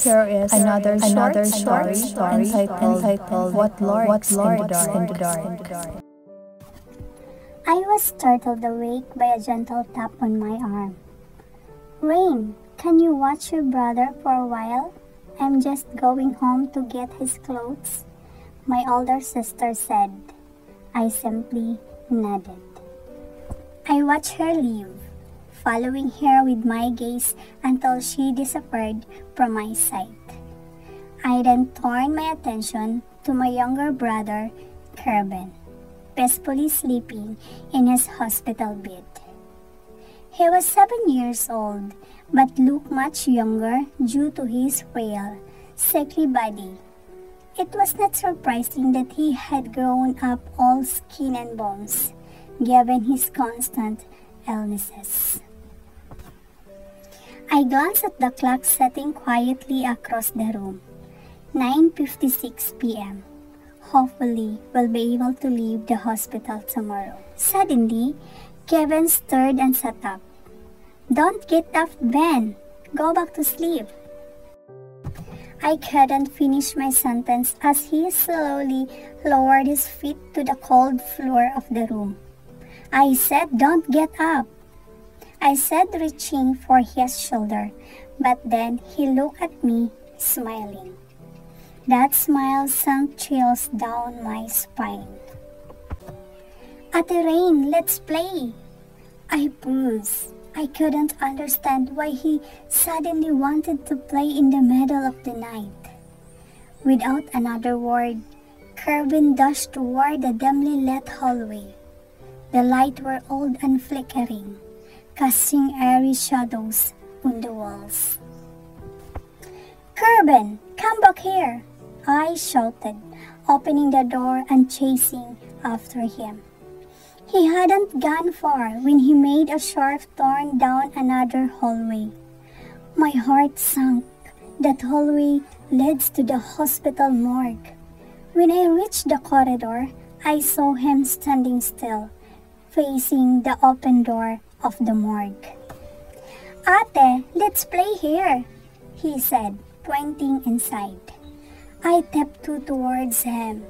another short story entitled What Lurks in the Dark. I was startled awake by a gentle tap on my arm. "Rain, can you watch your brother for a while? I'm just going home to get his clothes," my older sister said. I simply nodded. I watched her leave, following her with my gaze until she disappeared from my sight. I then turned my attention to my younger brother, Kerben, peacefully sleeping in his hospital bed. He was 7 years old, but looked much younger due to his frail, sickly body. It was not surprising that he had grown up all skin and bones, given his constant illnesses. I glanced at the clock setting quietly across the room. 9:56 p.m. Hopefully, we'll be able to leave the hospital tomorrow. Suddenly, Kevin stirred and sat up. "Don't get up, Ben. Go back to sleep." I couldn't finish my sentence as he slowly lowered his feet to the cold floor of the room. "I said don't get up," I said, reaching for his shoulder, but then he looked at me, smiling. That smile sent chills down my spine. "Ate Rain, let's play," I bruised. I couldn't understand why he suddenly wanted to play in the middle of the night. Without another word, Kervin dashed toward the dimly lit hallway. The lights were old and flickering, casting eerie shadows on the walls. "Kervin, come back here!" I shouted, opening the door and chasing after him. He hadn't gone far when he made a sharp turn down another hallway. My heart sank. That hallway leads to the hospital morgue. When I reached the corridor, I saw him standing still, facing the open door of the morgue. "Ate, let's play here," he said, pointing inside. I tiptoed towards him,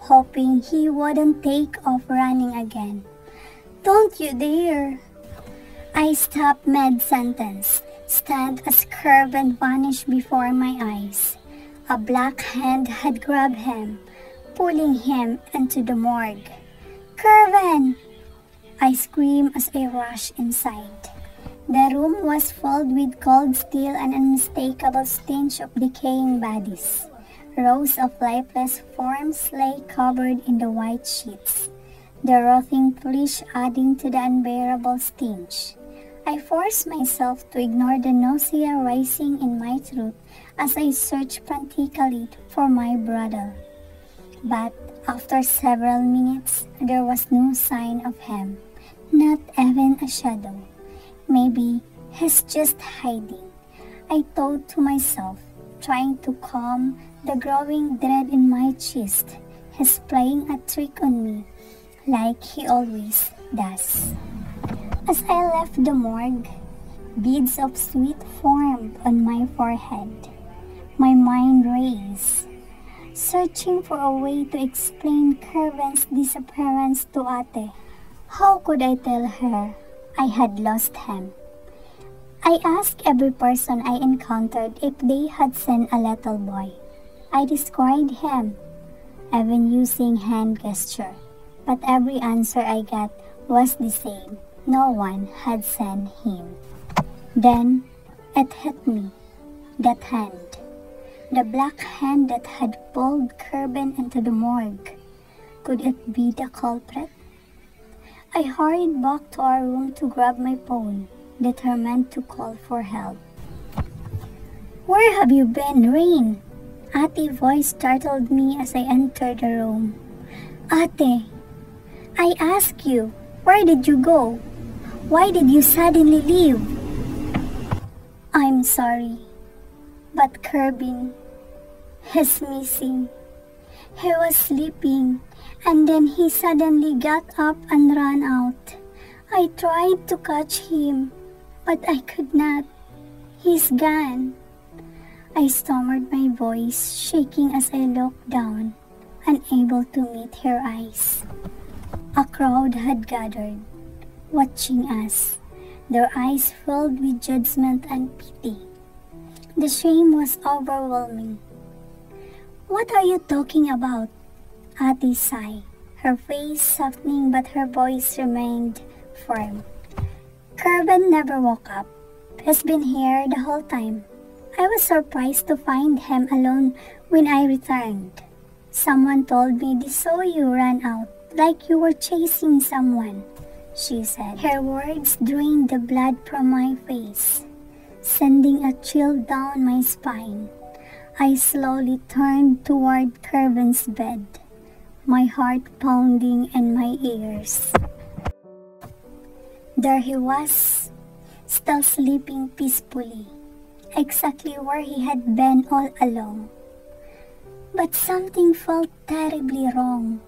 hoping he wouldn't take off running again. "Don't you dare!" I stopped mid-sentence, stunned as Kervin vanished before my eyes. A black hand had grabbed him, pulling him into the morgue. "Kervin!" I screamed as I rushed inside. The room was filled with cold steel and unmistakable stench of decaying bodies. Rows of lifeless forms lay covered in the white sheets, the rotting flesh adding to the unbearable stench. I forced myself to ignore the nausea rising in my throat as I searched frantically for my brother. But after several minutes, there was no sign of him, not even a shadow. Maybe he's just hiding, I thought to myself, trying to calm the growing dread in my chest. He's playing a trick on me, like he always does. As I left the morgue, beads of sweat formed on my forehead. My mind raced, searching for a way to explain Kervin's disappearance to Ate. How could I tell her I had lost him? I asked every person I encountered if they had seen a little boy. I described him, even using hand gesture, but every answer I got was the same. No one had seen him. Then it hit me, that hand, the black hand that had pulled Kervin into the morgue. Could it be the culprit? I hurried back to our room to grab my phone, determined to call for help. "Where have you been, Rain?" Ate's voice startled me as I entered the room. "Ate, I ask you, where did you go? Why did you suddenly leave?" "I'm sorry, but Kervin, he's missing. He was sleeping, and then he suddenly got up and ran out. I tried to catch him, but I could not. He's gone." I stammered, my voice shaking as I looked down, unable to meet her eyes. A crowd had gathered, watching us, their eyes filled with judgment and pity. The shame was overwhelming. "What are you talking about?" Ate sighed, her face softening but her voice remained firm. "Kerben never woke up. He's been here the whole time. I was surprised to find him alone when I returned. Someone told me they saw you run out like you were chasing someone," she said. Her words drained the blood from my face, sending a chill down my spine. I slowly turned toward Kerben's bed, my heart pounding in my ears. There he was, still sleeping peacefully, exactly where he had been all along. But something felt terribly wrong.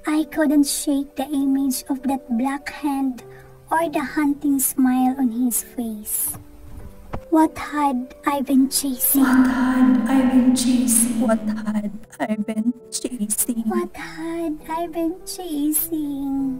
I couldn't shake the image of that black hand or the haunting smile on his face. What had I been chasing? What had I been chasing? What had I been chasing? What had I been chasing?